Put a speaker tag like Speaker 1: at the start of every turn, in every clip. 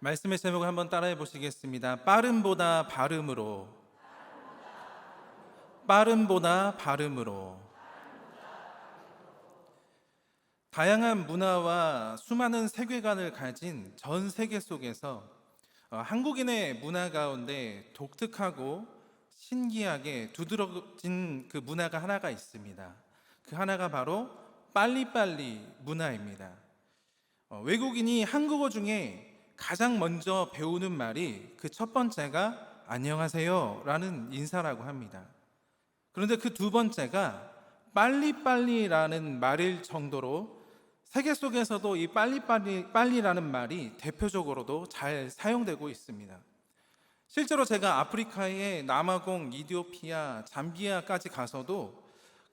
Speaker 1: 말씀의 제목을 한번 따라해 보시겠습니다. 빠름보다 발음으로. 빠름보다 발음으로. 다양한 문화와 수많은 세계관을 가진 전 세계 속에서 한국인의 문화 가운데 독특하고 신기하게 두드러진 그 문화가 하나가 있습니다. 그 하나가 바로 빨리빨리 문화입니다. 외국인이 한국어 중에 가장 먼저 배우는 말이 그 첫 번째가 안녕하세요 라는 인사라고 합니다. 그런데 그 두 번째가 빨리빨리라는 말일 정도로 세계 속에서도 이 빨리라는 말이 대표적으로도 잘 사용되고 있습니다. 실제로 제가 아프리카의 남아공, 이디오피아, 잠비아까지 가서도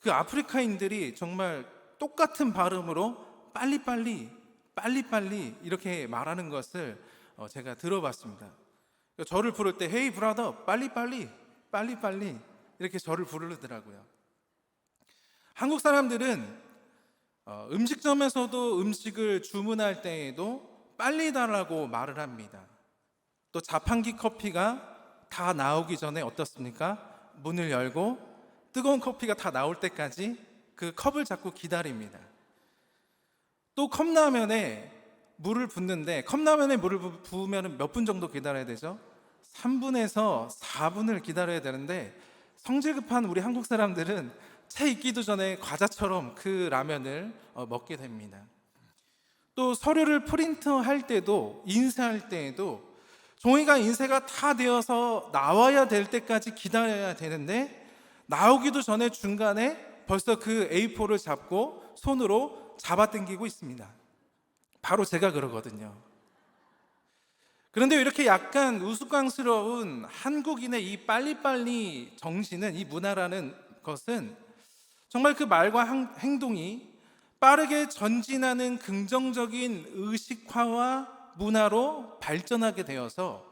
Speaker 1: 그 아프리카인들이 정말 똑같은 발음으로 빨리빨리 이렇게 말하는 것을 제가 들어봤습니다. 저를 부를 때 헤이 브라더 빨리빨리 이렇게 저를 부르더라고요. 한국 사람들은 음식점에서도 음식을 주문할 때에도 빨리 달라고 말을 합니다. 또 자판기 커피가 다 나오기 전에 어떻습니까? 문을 열고 뜨거운 커피가 다 나올 때까지 그 컵을 잡고 기다립니다. 또 컵라면에 물을 붓는데 컵라면에 물을 부으면 몇 분 정도 기다려야 되죠? 3분에서 4분을 기다려야 되는데 성질 급한 우리 한국 사람들은 채 익기도 전에 과자처럼 그 라면을 먹게 됩니다. 또 서류를 프린트할 때도 인쇄할 때에도 종이가 인쇄가 다 되어서 나와야 될 때까지 기다려야 되는데 나오기도 전에 중간에 벌써 그 A4를 잡고 손으로 잡아당기고 있습니다. 바로 제가 그러거든요. 그런데 이렇게 약간 우스꽝스러운 한국인의 이 빨리빨리 정신은, 이 문화라는 것은 정말 그 말과 행동이 빠르게 전진하는 긍정적인 의식화와 문화로 발전하게 되어서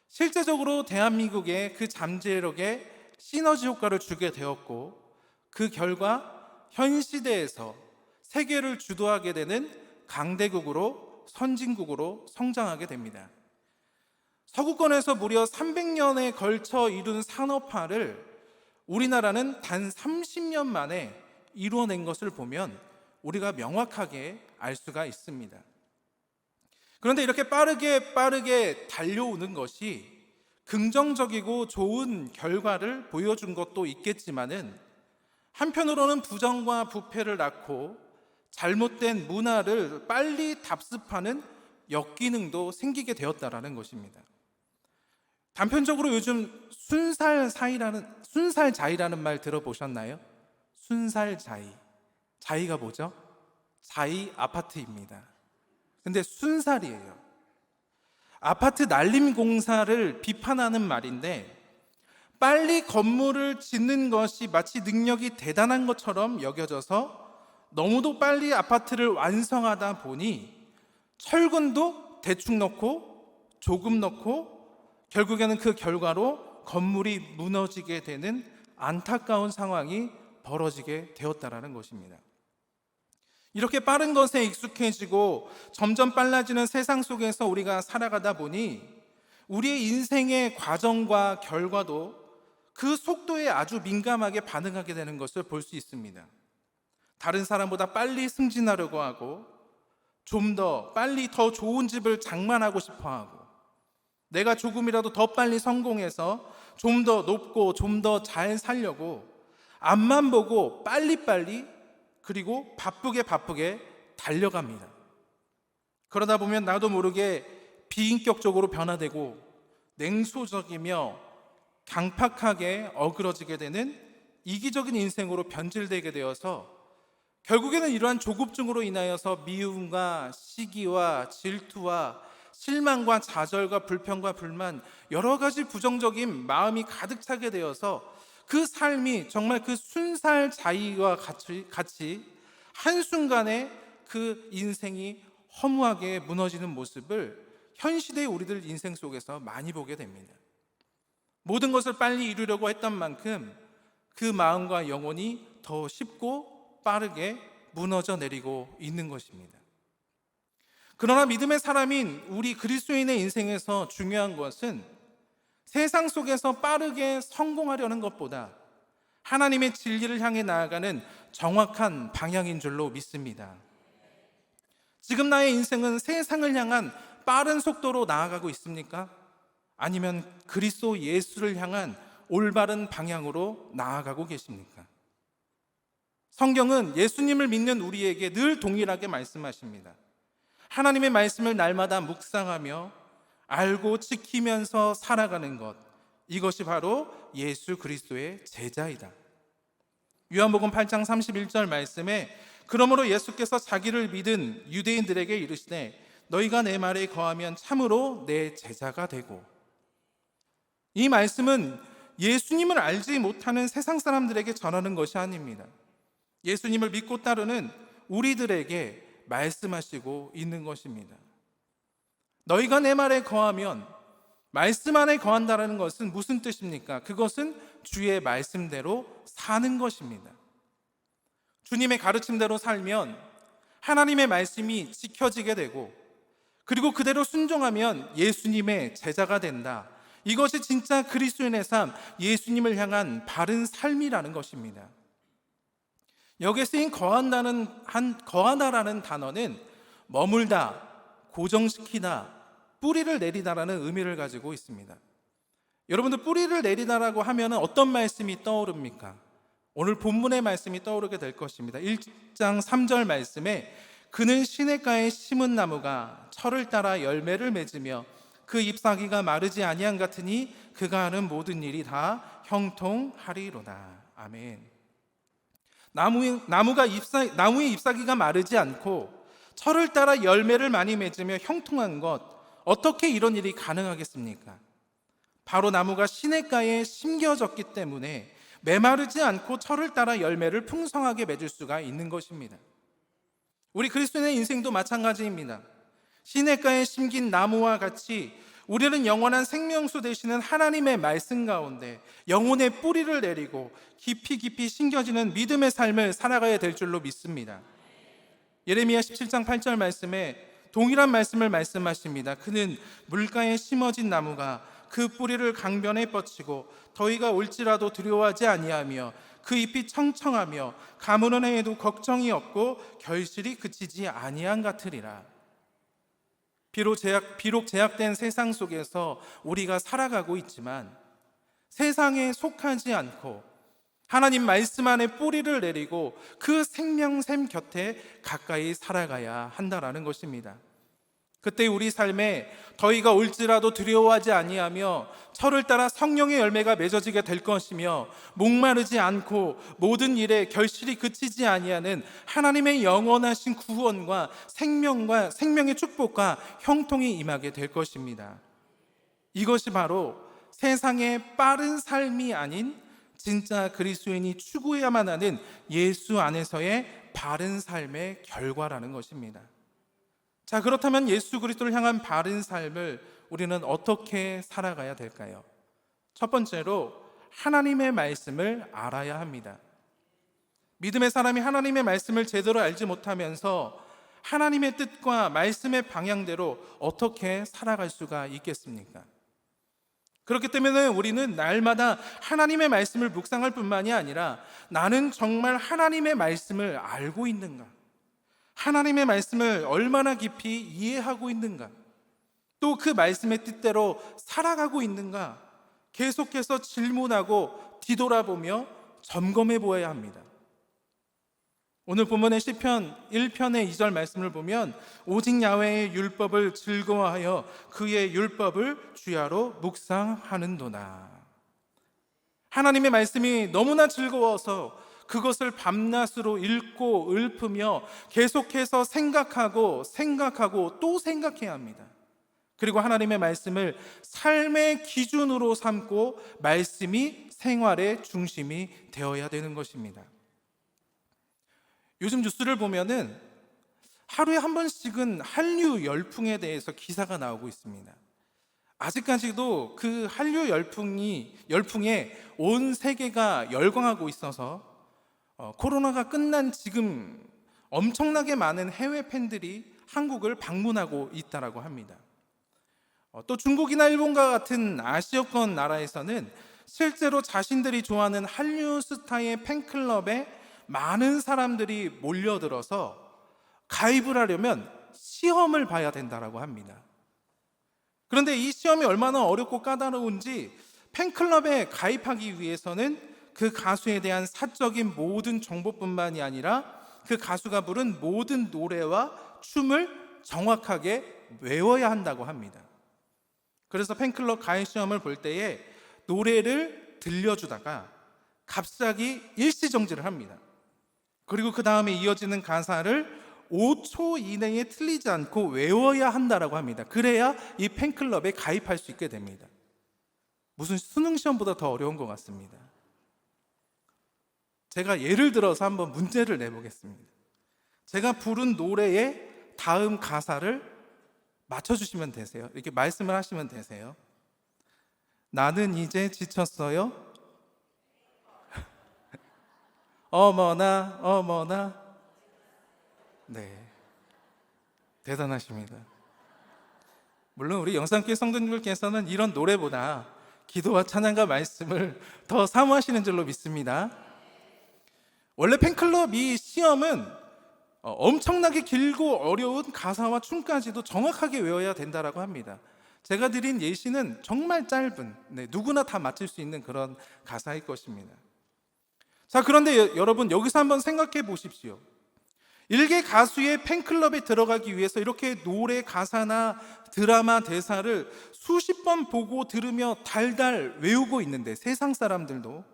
Speaker 1: 실제적으로 대한민국의 그 잠재력에 시너지 효과를 주게 되었고, 그 결과 현 시대에서 세계를 주도하게 되는 강대국으로, 선진국으로 성장하게 됩니다. 서구권에서 무려 300년에 걸쳐 이룬 산업화를 우리나라는 단 30년 만에 이루어낸 것을 보면 우리가 명확하게 알 수가 있습니다. 그런데 이렇게 빠르게 달려오는 것이 긍정적이고 좋은 결과를 보여준 것도 있겠지만은 한편으로는 부정과 부패를 낳고 잘못된 문화를 빨리 답습하는 역기능도 생기게 되었다라는 것입니다. 단편적으로 요즘 순살자이라는 말 들어보셨나요? 순살자이. 자이가 뭐죠? 자이 아파트입니다. 근데 순살이에요. 아파트 난림 공사를 비판하는 말인데 빨리 건물을 짓는 것이 마치 능력이 대단한 것처럼 여겨져서 너무도 빨리 아파트를 완성하다 보니 철근도 대충 넣고 조금 넣고 결국에는 그 결과로 건물이 무너지게 되는 안타까운 상황이 벌어지게 되었다라는 것입니다. 이렇게 빠른 것에 익숙해지고 점점 빨라지는 세상 속에서 우리가 살아가다 보니 우리의 인생의 과정과 결과도 그 속도에 아주 민감하게 반응하게 되는 것을 볼 수 있습니다. 다른 사람보다 빨리 승진하려고 하고 좀 더 빨리 더 좋은 집을 장만하고 싶어 하고 내가 조금이라도 더 빨리 성공해서 좀 더 높고 좀 더 잘 살려고 앞만 보고 빨리빨리 그리고 바쁘게 달려갑니다. 그러다 보면 나도 모르게 비인격적으로 변화되고 냉소적이며 강팍하게 어그러지게 되는 이기적인 인생으로 변질되게 되어서 결국에는 이러한 조급증으로 인하여서 미움과 시기와 질투와 실망과 좌절과 불평과 불만 여러 가지 부정적인 마음이 가득 차게 되어서 그 삶이 정말 그 순살자이와 같이 한순간에 그 인생이 허무하게 무너지는 모습을 현 시대의 우리들 인생 속에서 많이 보게 됩니다. 모든 것을 빨리 이루려고 했던 만큼 그 마음과 영혼이 더 쉽고 빠르게 무너져 내리고 있는 것입니다. 그러나 믿음의 사람인 우리 그리스도인의 인생에서 중요한 것은 세상 속에서 빠르게 성공하려는 것보다 하나님의 진리를 향해 나아가는 정확한 방향인 줄로 믿습니다. 지금 나의 인생은 세상을 향한 빠른 속도로 나아가고 있습니까? 아니면 그리스도 예수를 향한 올바른 방향으로 나아가고 계십니까? 성경은 예수님을 믿는 우리에게 늘 동일하게 말씀하십니다. 하나님의 말씀을 날마다 묵상하며 알고 지키면서 살아가는 것, 이것이 바로 예수 그리스도의 제자이다. 요한복음 8장 31절 말씀에 그러므로 예수께서 자기를 믿은 유대인들에게 이르시되 너희가 내 말에 거하면 참으로 내 제자가 되고, 이 말씀은 예수님을 알지 못하는 세상 사람들에게 전하는 것이 아닙니다. 예수님을 믿고 따르는 우리들에게 말씀하시고 있는 것입니다. 너희가 내 말에 거하면, 말씀 안에 거한다는 것은 무슨 뜻입니까? 그것은 주의 말씀대로 사는 것입니다. 주님의 가르침대로 살면 하나님의 말씀이 지켜지게 되고, 그리고 그대로 순종하면 예수님의 제자가 된다. 이것이 진짜 그리스도인의 삶, 예수님을 향한 바른 삶이라는 것입니다. 여기에 쓰인 거하다라는 단어는 머물다, 고정시키다, 뿌리를 내리다라는 의미를 가지고 있습니다. 여러분들, 뿌리를 내리다라고 하면 어떤 말씀이 떠오릅니까? 오늘 본문의 말씀이 떠오르게 될 것입니다. 1장 3절 말씀에 그는 시냇가에 심은 나무가 철을 따라 열매를 맺으며 그 잎사귀가 마르지 아니한 같으니 그가 하는 모든 일이 다 형통하리로다. 아멘. 나무의 잎사귀가 마르지 않고 철을 따라 열매를 많이 맺으며 형통한 것, 어떻게 이런 일이 가능하겠습니까? 바로 나무가 시냇가에 심겨졌기 때문에 메마르지 않고 철을 따라 열매를 풍성하게 맺을 수가 있는 것입니다. 우리 그리스도인의 인생도 마찬가지입니다. 시냇가에 심긴 나무와 같이 우리는 영원한 생명수 되시는 하나님의 말씀 가운데 영혼의 뿌리를 내리고 깊이 깊이 심겨지는 믿음의 삶을 살아가야 될 줄로 믿습니다. 예레미야 17장 8절 말씀에 동일한 말씀을 말씀하십니다. 그는 물가에 심어진 나무가 그 뿌리를 강변에 뻗치고 더위가 올지라도 두려워하지 아니하며 그 잎이 청청하며 가무는 해에도 걱정이 없고 결실이 그치지 아니한 같으리라. 비록 제약된 세상 속에서 우리가 살아가고 있지만 세상에 속하지 않고 하나님 말씀 안에 뿌리를 내리고 그 생명샘 곁에 가까이 살아가야 한다라는 것입니다. 그때 우리 삶에 더위가 올지라도 두려워하지 아니하며 철을 따라 성령의 열매가 맺어지게 될 것이며 목마르지 않고 모든 일에 결실이 그치지 아니하는 하나님의 영원하신 구원과 생명의 축복과 형통이 임하게 될 것입니다. 이것이 바로 세상의 빠른 삶이 아닌 진짜 그리스도인이 추구해야만 하는 예수 안에서의 바른 삶의 결과라는 것입니다. 자, 그렇다면 예수 그리스도를 향한 바른 삶을 우리는 어떻게 살아가야 될까요? 첫 번째로 하나님의 말씀을 알아야 합니다. 믿음의 사람이 하나님의 말씀을 제대로 알지 못하면서 하나님의 뜻과 말씀의 방향대로 어떻게 살아갈 수가 있겠습니까? 그렇기 때문에 우리는 날마다 하나님의 말씀을 묵상할 뿐만이 아니라 나는 정말 하나님의 말씀을 알고 있는가? 하나님의 말씀을 얼마나 깊이 이해하고 있는가? 또 그 말씀의 뜻대로 살아가고 있는가? 계속해서 질문하고 뒤돌아보며 점검해 보아야 합니다. 오늘 본문의 시편 1편의 2절 말씀을 보면 오직 야훼의 율법을 즐거워하여 그의 율법을 주야로 묵상하는도다. 하나님의 말씀이 너무나 즐거워서 그것을 밤낮으로 읽고 읊으며 계속해서 생각하고 또 생각해야 합니다. 그리고 하나님의 말씀을 삶의 기준으로 삼고 말씀이 생활의 중심이 되어야 되는 것입니다. 요즘 뉴스를 보면은 하루에 한 번씩은 한류 열풍에 대해서 기사가 나오고 있습니다. 아직까지도 그 한류 열풍에 온 세계가 열광하고 있어서 코로나가 끝난 지금 엄청나게 많은 해외 팬들이 한국을 방문하고 있다라고 합니다. 또 중국이나 일본과 같은 아시아권 나라에서는 실제로 자신들이 좋아하는 한류 스타의 팬클럽에 많은 사람들이 몰려들어서 가입을 하려면 시험을 봐야 된다라고 합니다. 그런데 이 시험이 얼마나 어렵고 까다로운지 팬클럽에 가입하기 위해서는 그 가수에 대한 사적인 모든 정보뿐만이 아니라 그 가수가 부른 모든 노래와 춤을 정확하게 외워야 한다고 합니다. 그래서 팬클럽 가입 시험을 볼 때에 노래를 들려주다가 갑자기 일시정지를 합니다. 그리고 그 다음에 이어지는 가사를 5초 이내에 틀리지 않고 외워야 한다라고 합니다. 그래야 이 팬클럽에 가입할 수 있게 됩니다. 무슨 수능 시험보다 더 어려운 것 같습니다. 제가 예를 들어서 한번 문제를 내보겠습니다. 제가 부른 노래의 다음 가사를 맞춰주시면 되세요. 이렇게 말씀을 하시면 되세요. 나는 이제 지쳤어요. 어머나 어머나. 네, 대단하십니다. 물론 우리 영산교회 성도님들께서는 이런 노래보다 기도와 찬양과 말씀을 더 사모하시는 줄로 믿습니다. 원래 팬클럽 이 시험은 엄청나게 길고 어려운 가사와 춤까지도 정확하게 외워야 된다라고 합니다. 제가 드린 예시는 정말 짧은, 누구나 다 맞출 수 있는 그런 가사일 것입니다. 자, 그런데 여러분 여기서 한번 생각해 보십시오. 일개 가수의 팬클럽에 들어가기 위해서 이렇게 노래 가사나 드라마 대사를 수십 번 보고 들으며 달달 외우고 있는데, 세상 사람들도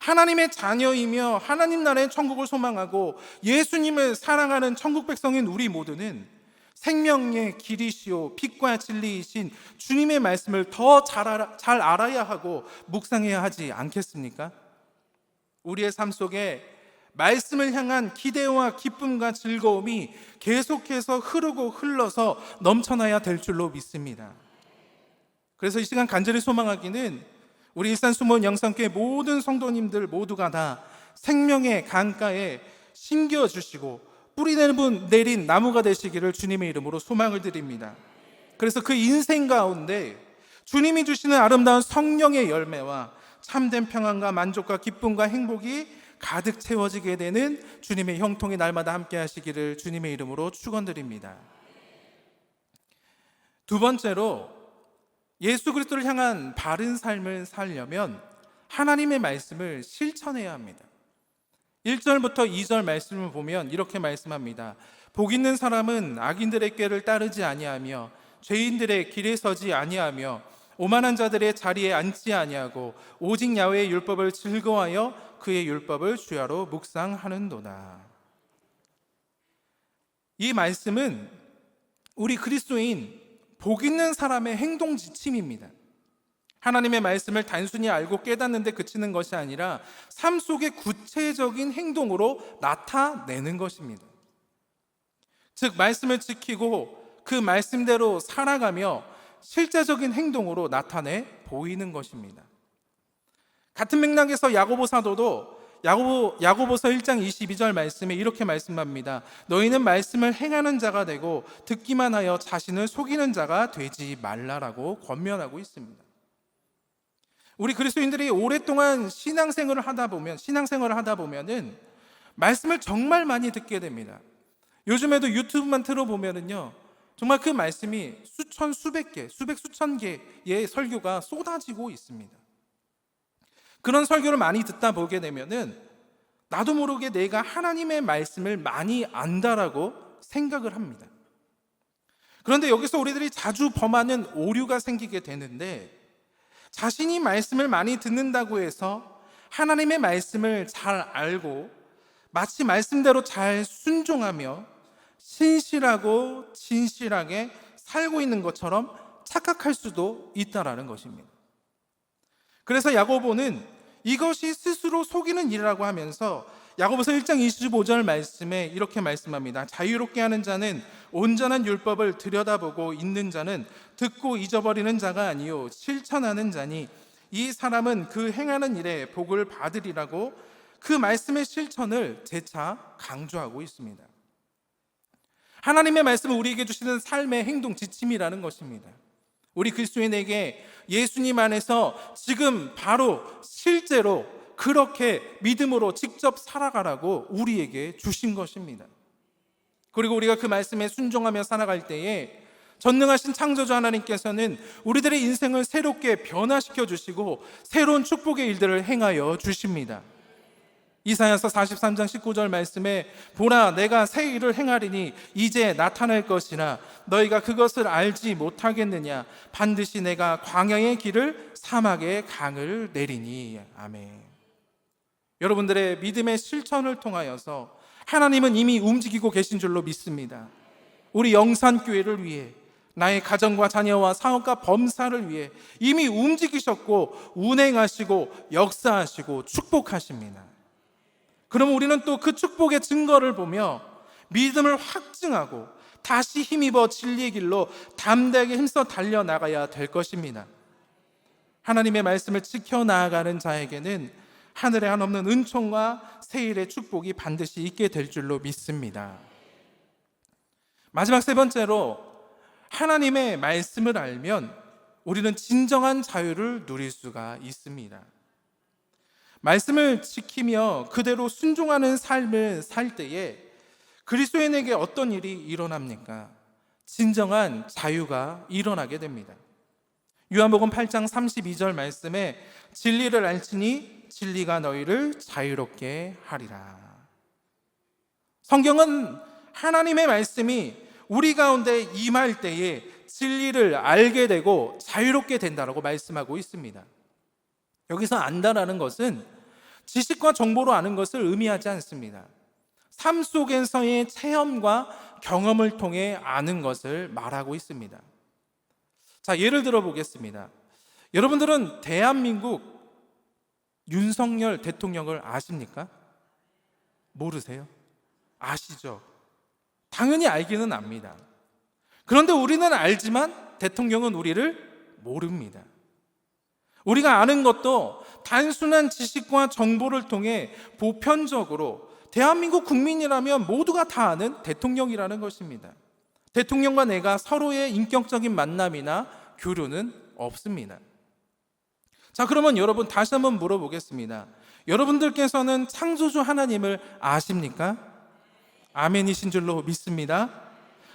Speaker 1: 하나님의 자녀이며 하나님 나라의 천국을 소망하고 예수님을 사랑하는 천국 백성인 우리 모두는 생명의 길이시오 빛과 진리이신 주님의 말씀을 더 잘 알아야 하고 묵상해야 하지 않겠습니까? 우리의 삶 속에 말씀을 향한 기대와 기쁨과 즐거움이 계속해서 흐르고 흘러서 넘쳐나야 될 줄로 믿습니다. 그래서 이 시간 간절히 소망하기는 우리 일산 수문 영산교회 모든 성도님들 모두가 다 생명의 강가에 심겨주시고 뿌리 내린 나무가 되시기를 주님의 이름으로 소망을 드립니다. 그래서 그 인생 가운데 주님이 주시는 아름다운 성령의 열매와 참된 평안과 만족과 기쁨과 행복이 가득 채워지게 되는 주님의 형통이 날마다 함께 하시기를 주님의 이름으로 축원드립니다. 두 번째로, 예수 그리스도를 향한 바른 삶을 살려면 하나님의 말씀을 실천해야 합니다. 1절부터 2절 말씀을 보면 이렇게 말씀합니다. 복 있는 사람은 악인들의 꾀를 따르지 아니하며 죄인들의 길에 서지 아니하며 오만한 자들의 자리에 앉지 아니하고 오직 야훼의 율법을 즐거워하여 그의 율법을 주야로 묵상하는도다. 이 말씀은 우리 그리스도인 복 있는 사람의 행동 지침입니다. 하나님의 말씀을 단순히 알고 깨닫는 데 그치는 것이 아니라 삶 속의 구체적인 행동으로 나타내는 것입니다. 즉 말씀을 지키고 그 말씀대로 살아가며 실제적인 행동으로 나타내 보이는 것입니다. 같은 맥락에서 야고보 사도도 야고보서 1장 22절 말씀에 이렇게 말씀합니다. 너희는 말씀을 행하는 자가 되고 듣기만 하여 자신을 속이는 자가 되지 말라라고 권면하고 있습니다. 우리 그리스도인들이 오랫동안 신앙생활을 하다 보면은 말씀을 정말 많이 듣게 됩니다. 요즘에도 유튜브만 틀어보면은요, 정말 그 말씀이 수천, 수백 개, 수천 개의 설교가 쏟아지고 있습니다. 그런 설교를 많이 듣다 보게 되면은 나도 모르게 내가 하나님의 말씀을 많이 안다라고 생각을 합니다. 그런데 여기서 우리들이 자주 범하는 오류가 생기게 되는데, 자신이 말씀을 많이 듣는다고 해서 하나님의 말씀을 잘 알고 마치 말씀대로 잘 순종하며 신실하고 진실하게 살고 있는 것처럼 착각할 수도 있다라는 것입니다. 그래서 야고보는 이것이 스스로 속이는 일이라고 하면서 야고보서 1장 25절 말씀에 이렇게 말씀합니다. 자유롭게 하는 자는 온전한 율법을 들여다보고 있는 자는 듣고 잊어버리는 자가 아니요 실천하는 자니 이 사람은 그 행하는 일에 복을 받으리라고 그 말씀의 실천을 재차 강조하고 있습니다. 하나님의 말씀은 우리에게 주시는 삶의 행동 지침이라는 것입니다. 우리 그리스도인에게 예수님 안에서 지금 바로 실제로 그렇게 믿음으로 직접 살아가라고 우리에게 주신 것입니다. 그리고 우리가 그 말씀에 순종하며 살아갈 때에 전능하신 창조주 하나님께서는 우리들의 인생을 새롭게 변화시켜 주시고 새로운 축복의 일들을 행하여 주십니다. 이사야서 43장 19절 말씀에 보라 내가 새 일을 행하리니 이제 나타날 것이나 너희가 그것을 알지 못하겠느냐 반드시 내가 광야의 길을 사막의 강을 내리니. 아멘. 여러분들의 믿음의 실천을 통하여서 하나님은 이미 움직이고 계신 줄로 믿습니다. 우리 영산교회를 위해 나의 가정과 자녀와 사업과 범사를 위해 이미 움직이셨고 운행하시고 역사하시고 축복하십니다. 그럼 우리는 또 그 축복의 증거를 보며 믿음을 확증하고 다시 힘입어 진리의 길로 담대하게 힘써 달려나가야 될 것입니다. 하나님의 말씀을 지켜나가는 자에게는 하늘에 한없는 은총과 세일의 축복이 반드시 있게 될 줄로 믿습니다. 마지막 세 번째로, 하나님의 말씀을 알면 우리는 진정한 자유를 누릴 수가 있습니다. 말씀을 지키며 그대로 순종하는 삶을 살 때에 그리스도인에게 어떤 일이 일어납니까? 진정한 자유가 일어나게 됩니다. 요한복음 8장 32절 말씀에 진리를 알지니 진리가 너희를 자유롭게 하리라. 성경은 하나님의 말씀이 우리 가운데 임할 때에 진리를 알게 되고 자유롭게 된다라고 말씀하고 있습니다. 여기서 안다라는 것은 지식과 정보로 아는 것을 의미하지 않습니다. 삶 속에서의 체험과 경험을 통해 아는 것을 말하고 있습니다. 자, 예를 들어 보겠습니다. 여러분들은 대한민국 윤석열 대통령을 아십니까? 모르세요? 아시죠? 당연히 알기는 압니다. 그런데 우리는 알지만 대통령은 우리를 모릅니다. 우리가 아는 것도 단순한 지식과 정보를 통해 보편적으로 대한민국 국민이라면 모두가 다 아는 대통령이라는 것입니다. 대통령과 내가 서로의 인격적인 만남이나 교류는 없습니다. 자, 그러면 여러분 다시 한번 물어보겠습니다. 여러분들께서는 창조주 하나님을 아십니까? 아멘이신 줄로 믿습니다.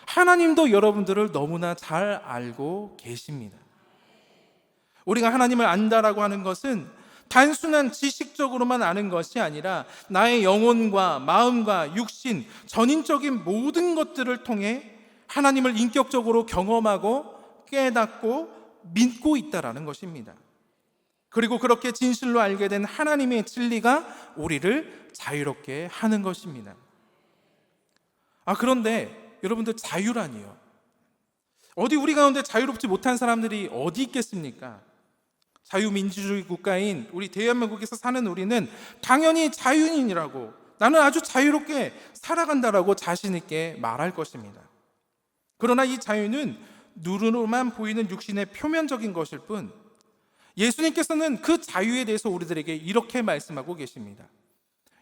Speaker 1: 하나님도 여러분들을 너무나 잘 알고 계십니다. 우리가 하나님을 안다라고 하는 것은 단순한 지식적으로만 아는 것이 아니라 나의 영혼과 마음과 육신, 전인적인 모든 것들을 통해 하나님을 인격적으로 경험하고 깨닫고 믿고 있다라는 것입니다. 그리고 그렇게 진실로 알게 된 하나님의 진리가 우리를 자유롭게 하는 것입니다. 그런데 여러분들, 자유라니요, 어디 우리 가운데 자유롭지 못한 사람들이 어디 있겠습니까? 자유민주주의 국가인 우리 대한민국에서 사는 우리는 당연히 자유인이라고, 나는 아주 자유롭게 살아간다라고 자신 있게 말할 것입니다. 그러나 이 자유는 눈으로만 보이는 육신의 표면적인 것일 뿐, 예수님께서는 그 자유에 대해서 우리들에게 이렇게 말씀하고 계십니다.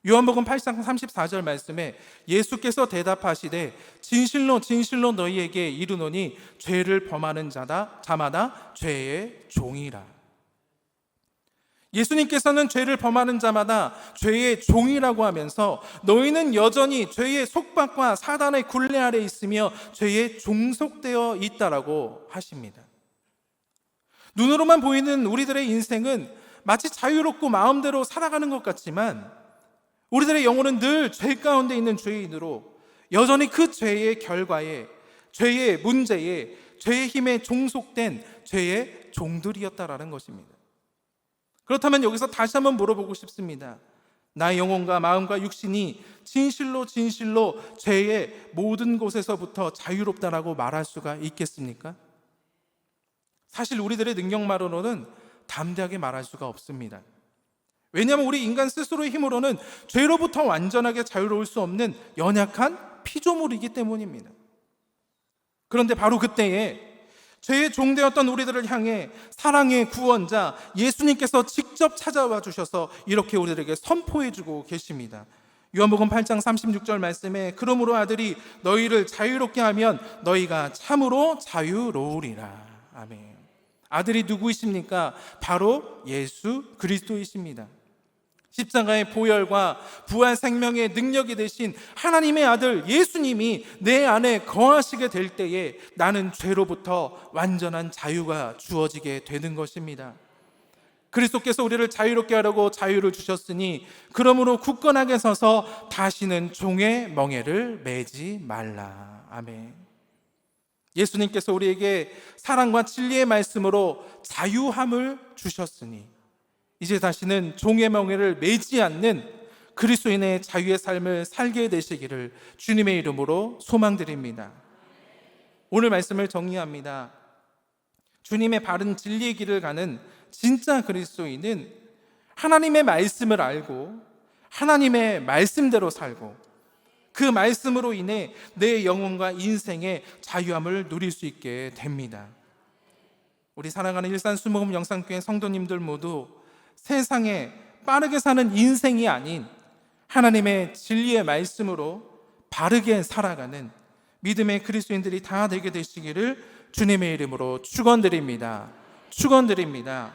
Speaker 1: 요한복음 8장 34절 말씀에 예수께서 대답하시되 진실로 진실로 너희에게 이르노니 죄를 범하는 자마다 죄의 종이라. 예수님께서는 죄를 범하는 자마다 죄의 종이라고 하면서 너희는 여전히 죄의 속박과 사단의 굴레 아래 있으며 죄에 종속되어 있다라고 하십니다. 눈으로만 보이는 우리들의 인생은 마치 자유롭고 마음대로 살아가는 것 같지만 우리들의 영혼은 늘 죄 가운데 있는 죄인으로 여전히 그 죄의 결과에, 죄의 문제에, 죄의 힘에 종속된 죄의 종들이었다라는 것입니다. 그렇다면 여기서 다시 한번 물어보고 싶습니다. 나의 영혼과 마음과 육신이 진실로 진실로 죄의 모든 곳에서부터 자유롭다라고 말할 수가 있겠습니까? 사실 우리들의 능력만으로는 담대하게 말할 수가 없습니다. 왜냐하면 우리 인간 스스로의 힘으로는 죄로부터 완전하게 자유로울 수 없는 연약한 피조물이기 때문입니다. 그런데 바로 그때에 죄의 종되었던 우리들을 향해 사랑의 구원자 예수님께서 직접 찾아와 주셔서 이렇게 우리들에게 선포해 주고 계십니다. 요한복음 8장 36절 말씀에 그러므로 아들이 너희를 자유롭게 하면 너희가 참으로 자유로우리라. 아멘. 아들이 누구이십니까? 바로 예수 그리스도이십니다. 십자가의 보혈과 부활 생명의 능력이 되신 하나님의 아들 예수님이 내 안에 거하시게 될 때에 나는 죄로부터 완전한 자유가 주어지게 되는 것입니다. 그리스도께서 우리를 자유롭게 하려고 자유를 주셨으니 그러므로 굳건하게 서서 다시는 종의 멍에를 매지 말라. 아멘. 예수님께서 우리에게 사랑과 진리의 말씀으로 자유함을 주셨으니 이제 다시는 종의 멍에를 매지 않는 그리스도인의 자유의 삶을 살게 되시기를 주님의 이름으로 소망드립니다. 오늘 말씀을 정리합니다. 주님의 바른 진리의 길을 가는 진짜 그리스도인은 하나님의 말씀을 알고 하나님의 말씀대로 살고 그 말씀으로 인해 내 영혼과 인생의 자유함을 누릴 수 있게 됩니다. 우리 사랑하는 일산 수목음 영상교회 성도님들 모두 세상에 빠르게 사는 인생이 아닌 하나님의 진리의 말씀으로 바르게 살아가는 믿음의 그리스도인들이 다 되게 되시기를 주님의 이름으로 축원드립니다. 축원드립니다.